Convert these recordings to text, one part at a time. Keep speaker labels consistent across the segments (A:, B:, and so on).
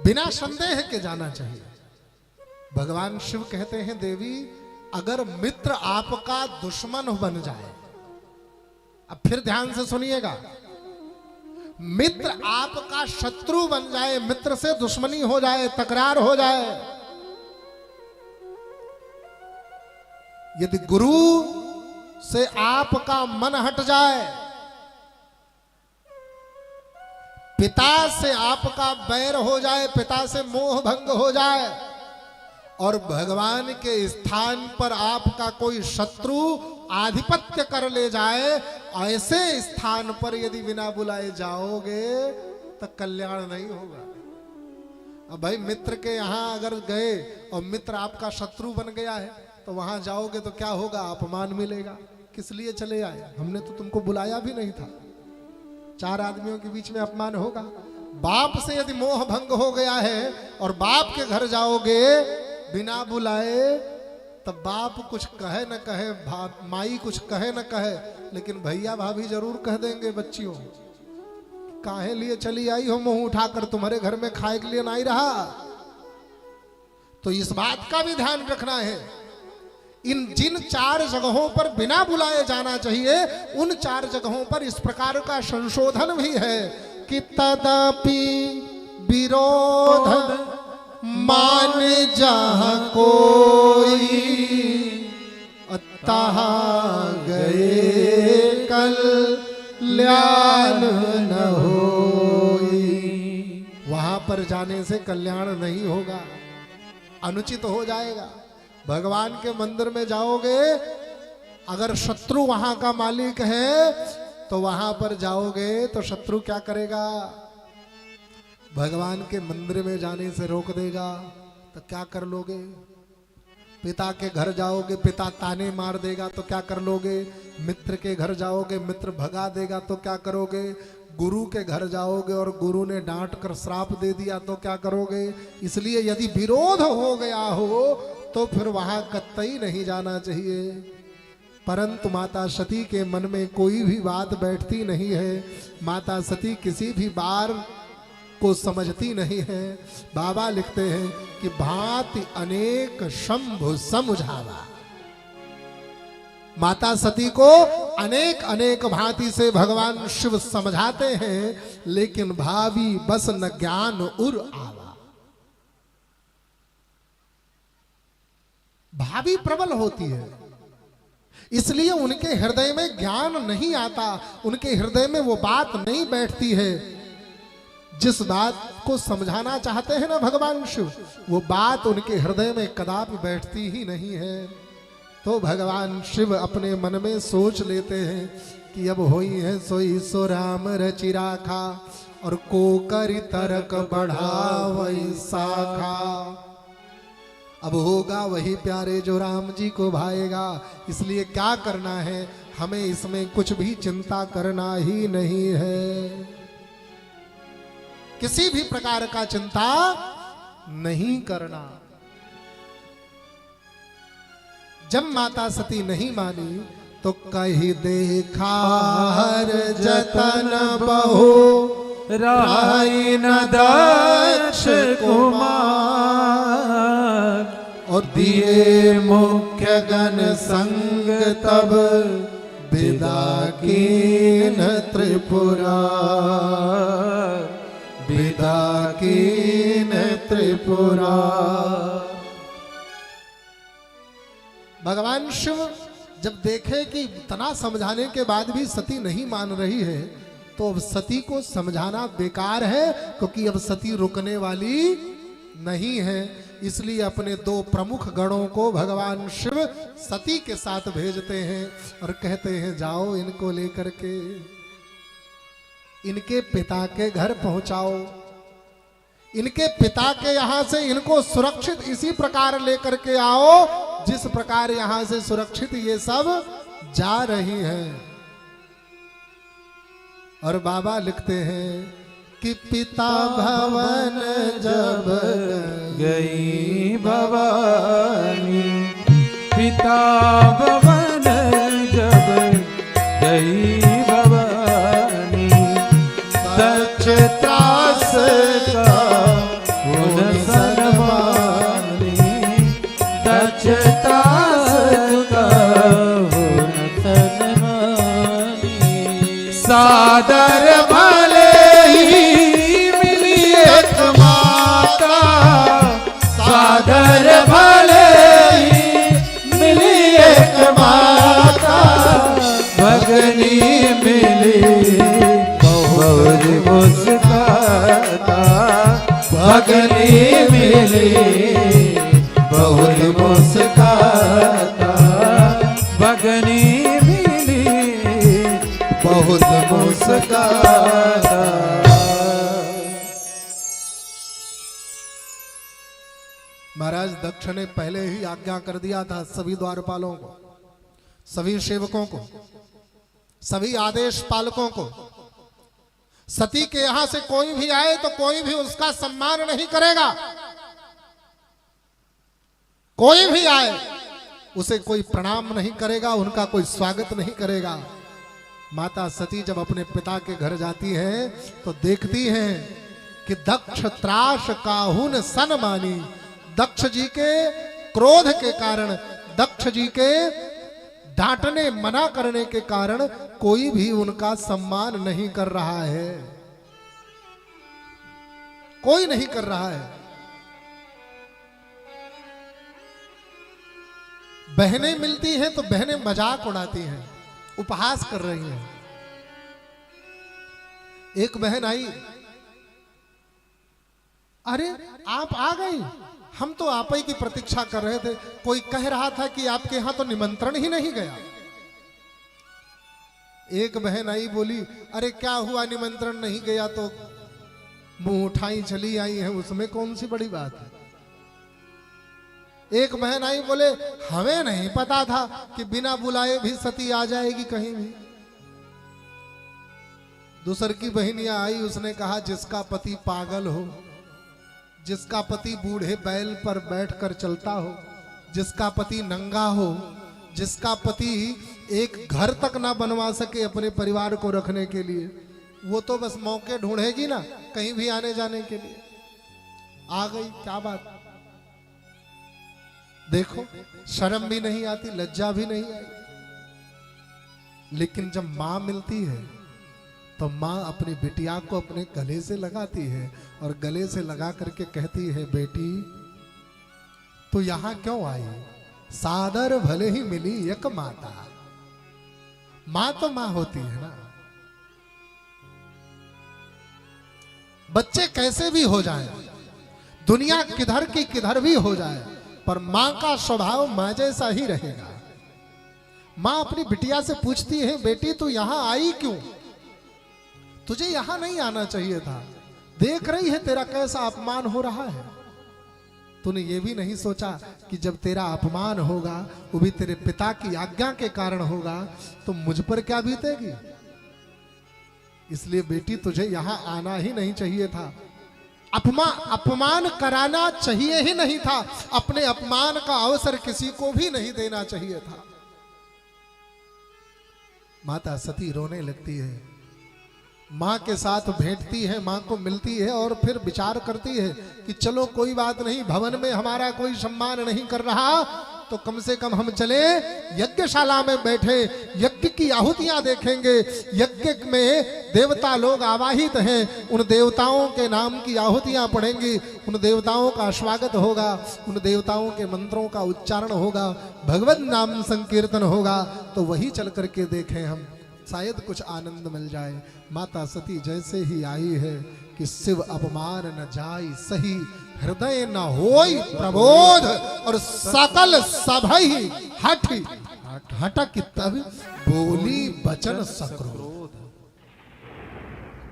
A: बिना संदेह के जाना चाहिए। भगवान शिव कहते हैं, देवी अगर मित्र आपका दुश्मन बन जाए, अब फिर ध्यान से सुनिएगा, मित्र आपका शत्रु बन जाए, मित्र से दुश्मनी हो जाए, तकरार हो जाए, यदि गुरु से आपका मन हट जाए, पिता से आपका बैर हो जाए, पिता से मोह भंग हो जाए, और भगवान के स्थान पर आपका कोई शत्रु आधिपत्य कर ले जाए, ऐसे स्थान पर यदि बिना बुलाए जाओगे तो कल्याण नहीं होगा। अब भाई मित्र के यहां अगर गए और मित्र आपका शत्रु बन गया है तो वहां जाओगे तो क्या होगा? अपमान मिलेगा। किस लिए चले आए? हमने तो तुमको बुलाया भी नहीं था। 4 आदमियों के बीच में अपमान होगा। बाप से यदि मोह भंग हो गया है और बाप के घर जाओगे बिना बुलाए, तब बाप कुछ कहे न कहे, माई कुछ कहे न कहे, लेकिन भैया भाभी जरूर कह देंगे बच्चियों, काहे लिए चली आई हो मुंह उठाकर, तुम्हारे घर में खाए के लिए नहीं रहा। तो इस बात का भी ध्यान रखना है। जिन 4 जगहों पर बिना बुलाए जाना चाहिए, उन 4 जगहों पर इस प्रकार का संशोधन भी है कि तदपि विरोध मान जहाँ कोई, तहाँ गए कल्याण न होई। वहां पर जाने से कल्याण नहीं होगा, अनुचित हो जाएगा। भगवान के मंदिर में जाओगे, अगर शत्रु वहां का मालिक है तो वहां पर जाओगे तो शत्रु क्या करेगा? भगवान के मंदिर में जाने से रोक देगा, तो क्या कर लोगे? पिता के घर जाओगे, पिता ताने मार देगा तो क्या कर लोगे? मित्र के घर जाओगे, मित्र भगा देगा तो क्या करोगे? गुरु के घर जाओगे और गुरु ने डांट कर श्राप दे दिया तो क्या करोगे? इसलिए यदि विरोध हो गया हो तो फिर वहां कतई नहीं जाना चाहिए। परंतु माता सती के मन में कोई भी बात बैठती नहीं है। माता सती किसी भी बार को समझती नहीं है। बाबा लिखते हैं कि भांति अनेक शंभु समझावा। माता सती को अनेक अनेक भांति से भगवान शिव समझाते हैं, लेकिन भावी बस न ज्ञान उर आवा। भावी प्रबल होती है, इसलिए उनके हृदय में ज्ञान नहीं आता, उनके हृदय में वो बात नहीं बैठती है। जिस बात को समझाना चाहते हैं ना भगवान शिव, वो बात उनके हृदय में कदापि बैठती ही नहीं है। तो भगवान शिव अपने मन में सोच लेते हैं कि अब होई है सोई सो राम रचि राखा, और को करि तरक बढ़ावई शाखा। अब होगा वही प्यारे जो राम जी को भाएगा। इसलिए क्या करना है, हमें इसमें कुछ भी चिंता करना ही नहीं है। किसी भी प्रकार का चिंता नहीं करना। जब माता सती नहीं मानी तो कही देखा हर जतन बहु
B: राई न दक्ष कुमार,
A: और दिए मुख्य गण संग तब विदा कीन त्रिपुरा, विदा कीन त्रिपुरा। भगवान शिव जब देखे कि इतना समझाने के बाद भी सती नहीं मान रही है, तो अब सती को समझाना बेकार है, क्योंकि अब सती रुकने वाली नहीं है। इसलिए अपने 2 प्रमुख गणों को भगवान शिव सती के साथ भेजते हैं और कहते हैं जाओ इनको लेकर के इनके पिता के घर पहुंचाओ। इनके पिता के यहां से इनको सुरक्षित इसी प्रकार लेकर के आओ जिस प्रकार यहां से सुरक्षित ये सब जा रही हैं। और बाबा लिखते हैं कि पिता भवन जब
B: गई भवानी, पिता भवन जब गई भवानी,
A: सच त्रास का
B: सादर भले ही मिली एक माता, सादर भले ही मिली एक माता, भगनी मिली बहुत मुस्काता, भगनी मिली बहुत मुस्काता, भगनी मिली बहुत मुस्काता।
A: महाराज दक्ष ने पहले ही आज्ञा कर दिया था सभी द्वारपालों को, सभी सेवकों को, सभी आदेश पालकों को, सती के यहां से कोई भी आए तो कोई भी उसका सम्मान नहीं करेगा। कोई भी आए उसे कोई प्रणाम नहीं करेगा, उनका कोई स्वागत नहीं करेगा। माता सती जब अपने पिता के घर जाती हैं तो देखती हैं कि दक्ष त्रास काहुन सन मानी। दक्ष जी के क्रोध के कारण, दक्ष जी के डांटने मना करने के कारण कोई भी उनका सम्मान नहीं कर रहा है, कोई नहीं कर रहा है। बहनें मिलती हैं तो बहनें मजाक उड़ाती हैं, उपहास कर रही हैं। एक बहन आई, अरे आप आ गई, हम तो आप ही की प्रतीक्षा कर रहे थे। कोई कह रहा था कि आपके यहां तो निमंत्रण ही नहीं गया। एक बहन आई, बोली अरे क्या हुआ, निमंत्रण नहीं गया तो मुंह उठाई चली आई है, उसमें कौन सी बड़ी बात है। एक बहन आई, बोले हमें नहीं पता था कि बिना बुलाए भी सती आ जाएगी कहीं भी। दूसर की बहनियां आई, उसने कहा जिसका पति पागल हो, जिसका पति बूढ़े बैल पर बैठकर चलता हो, जिसका पति नंगा हो, जिसका पति एक घर तक ना बनवा सके अपने परिवार को रखने के लिए, वो तो बस मौके ढूंढेगी ना कहीं भी आने जाने के लिए। आ गई, क्या बात। देखो शर्म भी नहीं आती, लज्जा भी नहीं आई। लेकिन जब मां मिलती है तो मां अपनी बिटिया को अपने गले से लगाती है और गले से लगा करके कहती है, बेटी तो यहां क्यों आई, सादर भले ही मिली एक माता। मां तो मां होती है ना। बच्चे कैसे भी हो जाएं, दुनिया किधर की किधर भी हो जाए, पर मां का स्वभाव मां जैसा ही रहेगा। मां अपनी बिटिया से पूछती है, बेटी तू यहां आई क्यों, तुझे यहां नहीं आना चाहिए था, देख रही है तेरा कैसा अपमान हो रहा है। तूने ये भी नहीं सोचा कि जब तेरा अपमान होगा वो भी तेरे पिता की आज्ञा के कारण होगा तो मुझ पर क्या बीतेगी। इसलिए बेटी तुझे यहां आना ही नहीं चाहिए था, अपमान कराना चाहिए ही नहीं था, अपने अपमान का अवसर किसी को भी नहीं देना चाहिए था। माता सती रोने लगती है, मां के साथ भेंटती है, मां को मिलती है और फिर विचार करती है कि चलो कोई बात नहीं, भवन में हमारा कोई सम्मान नहीं कर रहा तो कम से कम हम चले यज्ञशाला में बैठे यज्ञ की आहुतियां देखेंगे। यज्ञ में देवता लोग आवाहित हैं, उन देवताओं के नाम की आहुतियां पढ़ेंगी, उन देवताओं का स्वागत होगा, उन देवताओं के मंत्रों का उच्चारण होगा, भगवत नाम संकीर्तन होगा, तो वही चल करके देखें हम, शायद कुछ आनंद मिल जाए। माता सती जैसे ही आई है कि शिव अपमान न जाई सही, हृदय न होई प्रबोध, और सकल सभई हठी हटक तब बोली बचन सक्रोध।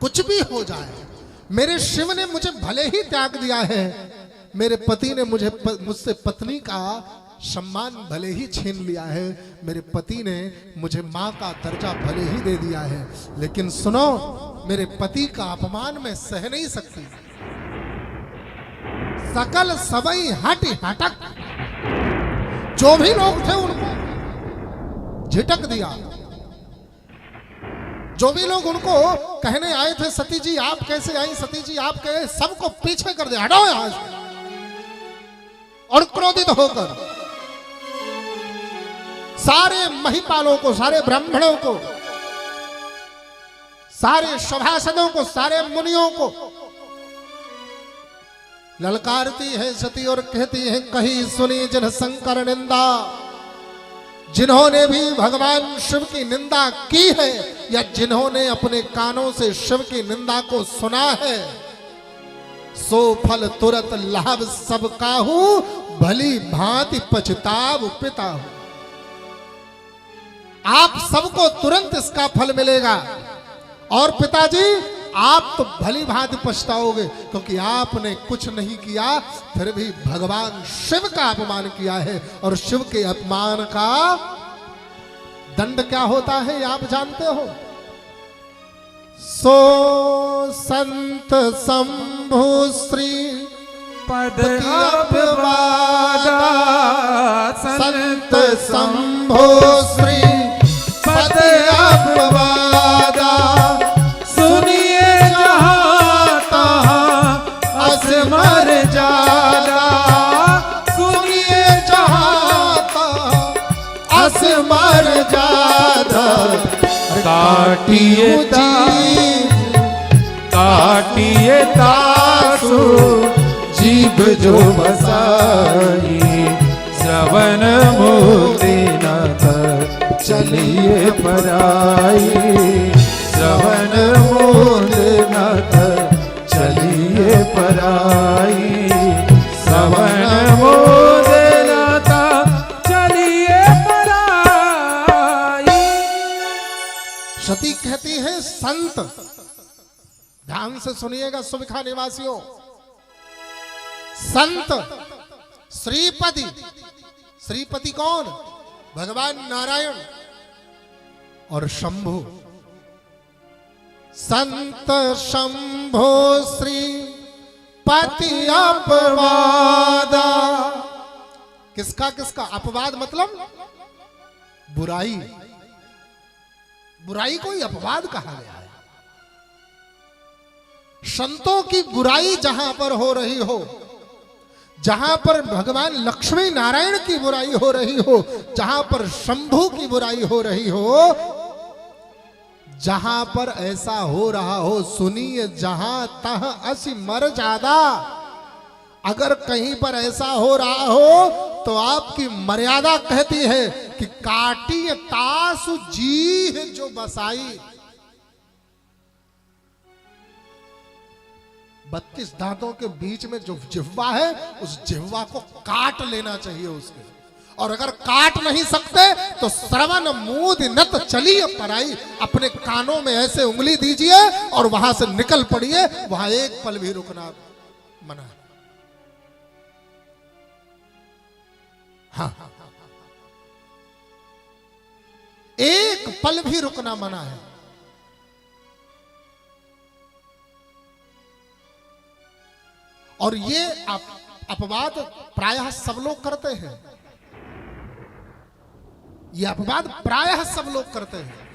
A: कुछ भी हो जाए, मेरे शिव ने मुझे भले ही त्याग दिया है, मेरे पति ने मुझसे पत्नी का सम्मान भले ही छीन लिया है, मेरे पति ने मुझे मां का दर्जा भले ही दे दिया है, लेकिन सुनो मेरे पति का अपमान मैं सह नहीं सकती। सकल सबई हटी हटक, जो भी लोग थे उनको झिटक दिया, जो भी लोग उनको कहने आए थे सती जी आप कैसे आई, सती जी आप कैसे, सबको पीछे कर दिया, हटाओ यहां से। और क्रोधित होकर सारे महिपालों को, सारे ब्राह्मणों को, सारे सभासदों को, सारे मुनियों को ललकारती है सती और कहती है, कही सुनी जिन शंकर निंदा। जिन्होंने भी भगवान शिव की निंदा की है या जिन्होंने अपने कानों से शिव की निंदा को सुना है, सो फल तुरत लाभ सब काहू, भली भांति पछताव पिता हूं। आप सबको तुरंत इसका फल मिलेगा और पिताजी आप तो भली भांति पछताओगे, क्योंकि आपने कुछ नहीं किया फिर भी भगवान शिव का अपमान किया है। और शिव के अपमान का दंड क्या होता है आप जानते हो? सो संत शंभु श्री
B: पद अपवादा,
A: संत शंभु श्री पद अपवादा।
B: सुनिए जहाँ तहाँ असमर जादा,
A: सुनिए जहाँ तहाँ असमर जादा।
B: काटिए काटिए तासु जीभ जो बसाई, श्रवण मोती न चलिए पराई, श्रवण मोती न चलिए पराई, श्रवण मोती न चलिए पराई।
A: सती कहती है संत, ध्यान से सुनिएगा सुविखा निवासियों, संत श्रीपति, श्रीपति कौन? भगवान नारायण और शंभु। संत शंभु श्री पति अपवादा। किसका किसका अपवाद? मतलब बुराई, बुराई को ही अपवाद कहा गया है। संतों की बुराई जहां पर हो रही हो, जहां पर भगवान लक्ष्मी नारायण की बुराई हो रही हो, जहां पर शंभु की बुराई हो रही हो, जहां पर ऐसा हो रहा हो, सुनिए जहां तह असि मर जादा। अगर कहीं पर ऐसा हो रहा हो तो आपकी मर्यादा कहती है कि काटी तासु जी जो बसाई। 32 दांतों के बीच में जो जिह्वा है, उस जिह्वा को काट लेना चाहिए उसके। और अगर काट नहीं सकते तो श्रवण मूद नत चलिए पराई। अपने कानों में ऐसे उंगली दीजिए और वहां से निकल पड़िए, वहां एक पल भी रुकना मना है। हाँ, एक पल भी रुकना मना है। और ये अपवाद प्रायः सब लोग करते हैं, ये अपवाद प्रायः सब लोग करते हैं।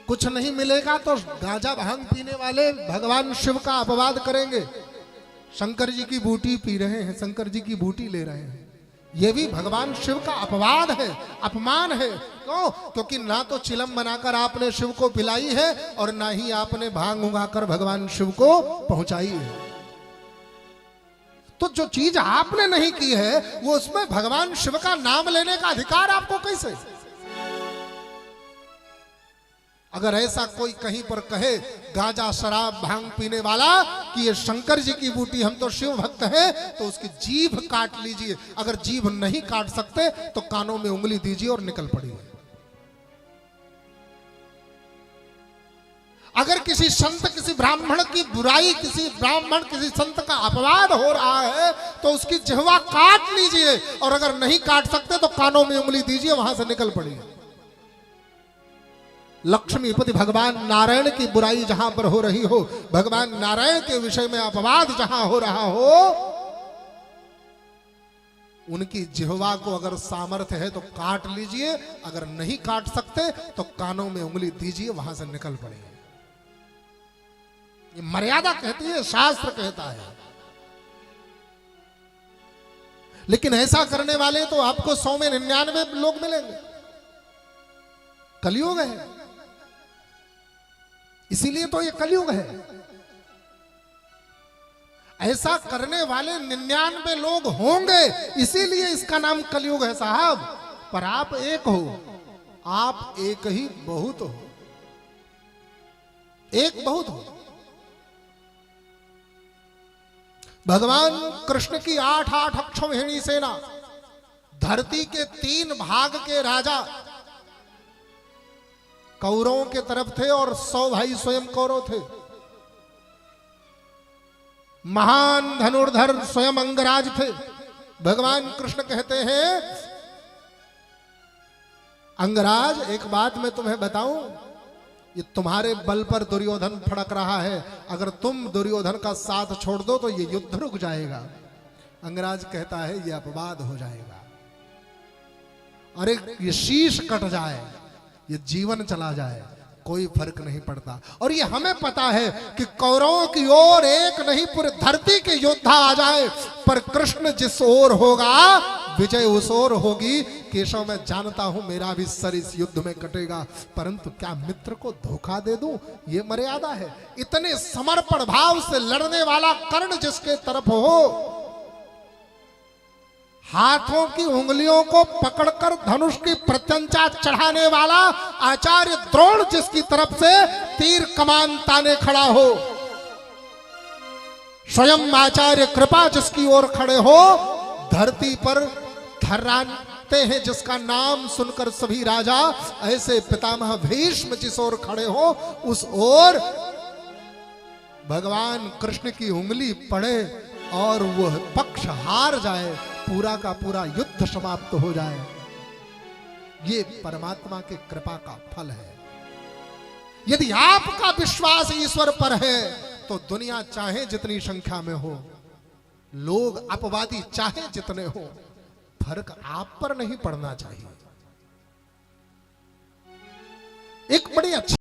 A: कुछ नहीं मिलेगा तो गांजा भांग पीने वाले भगवान शिव का अपवाद करेंगे। शंकर जी की बूटी पी रहे हैं, शंकर जी की बूटी ले रहे हैं, ये भी भगवान शिव का अपवाद है, अपमान है। क्यों? क्योंकि ना तो चिलम बनाकर आपने शिव को पिलाई है और ना ही आपने भांग उगाकर भगवान शिव को पहुंचाई है। तो जो चीज आपने नहीं की है वो उसमें भगवान शिव का नाम लेने का अधिकार आपको कैसे? अगर ऐसा कोई कहीं पर कहे गांजा शराब भांग पीने वाला कि ये शंकर जी की बूटी, हम तो शिव भक्त हैं, तो उसकी जीभ काट लीजिए। अगर जीभ नहीं काट सकते तो कानों में उंगली दीजिए और निकल पड़िए। अगर किसी संत, किसी ब्राह्मण की बुराई, किसी ब्राह्मण, किसी संत का अपवाद हो रहा है तो उसकी जिह्वा काट लीजिए। और अगर नहीं काट सकते तो कानों में उंगली दीजिए, वहां से निकल पड़िए। लक्ष्मीपति भगवान नारायण की बुराई जहां पर हो रही हो, भगवान नारायण के विषय में अपवाद जहां हो रहा हो, उनकी जिह्वा को अगर सामर्थ्य है तो काट लीजिए। अगर नहीं काट सकते तो कानों में उंगली दीजिए, वहां से निकल पड़िए। ये मर्यादा कहती है, शास्त्र कहता है। लेकिन ऐसा करने वाले तो आपको 100 में 99 लोग मिलेंगे। कलयुग है, इसीलिए तो ये कलयुग है। ऐसा करने वाले 99 लोग होंगे, इसीलिए इसका नाम कलयुग है साहब। पर आप एक हो, आप एक ही बहुत हो, एक बहुत हो। भगवान कृष्ण की 8 अक्षौहिणी सेना, धरती के 3 भाग के राजा कौरवों के तरफ थे और 100 भाई स्वयं कौरव थे। महान धनुर्धर स्वयं अंगराज थे। भगवान कृष्ण कहते हैं, अंगराज एक बात मैं तुम्हें बताऊं, ये तुम्हारे बल पर दुर्योधन फड़क रहा है, अगर तुम दुर्योधन का साथ छोड़ दो तो ये युद्ध रुक जाएगा। अंगराज कहता है ये अपवाद हो जाएगा, अरे ये शीश कट जाए, ये जीवन चला जाए, कोई फर्क नहीं पड़ता। और ये हमें पता है कि कौरवों की ओर एक नहीं पूरे धरती के योद्धा आ जाए, पर कृष्ण जिस ओर होगा विजय उस ओर होगी। केशव मैं जानता हूं मेरा भी सर इस युद्ध में कटेगा, परंतु क्या मित्र को धोखा दे दूं, ये मर्यादा है। इतने समर्पण भाव से लड़ने वाला कर्ण जिसके तरफ हो, हाथों की उंगलियों को पकड़कर धनुष की प्रत्यंचा चढ़ाने वाला आचार्य द्रोण जिसकी तरफ से तीर कमान ताने खड़ा हो, स्वयं आचार्य कृपा जिसकी ओर खड़े हो, धरती पर थर्राते हैं जिसका नाम सुनकर सभी राजा, ऐसे पितामह भीष्म जिस ओर खड़े हो उस ओर भगवान कृष्ण की उंगली पड़े और वह पक्ष हार जाए, पूरा का पूरा युद्ध समाप्त हो जाए। ये परमात्मा के कृपा का फल है। यदि आपका विश्वास ईश्वर पर है तो दुनिया चाहे जितनी संख्या में हो, लोग अपवादी चाहे जितने हो, फर्क आप पर नहीं पड़ना चाहिए। एक बड़ी अच्छी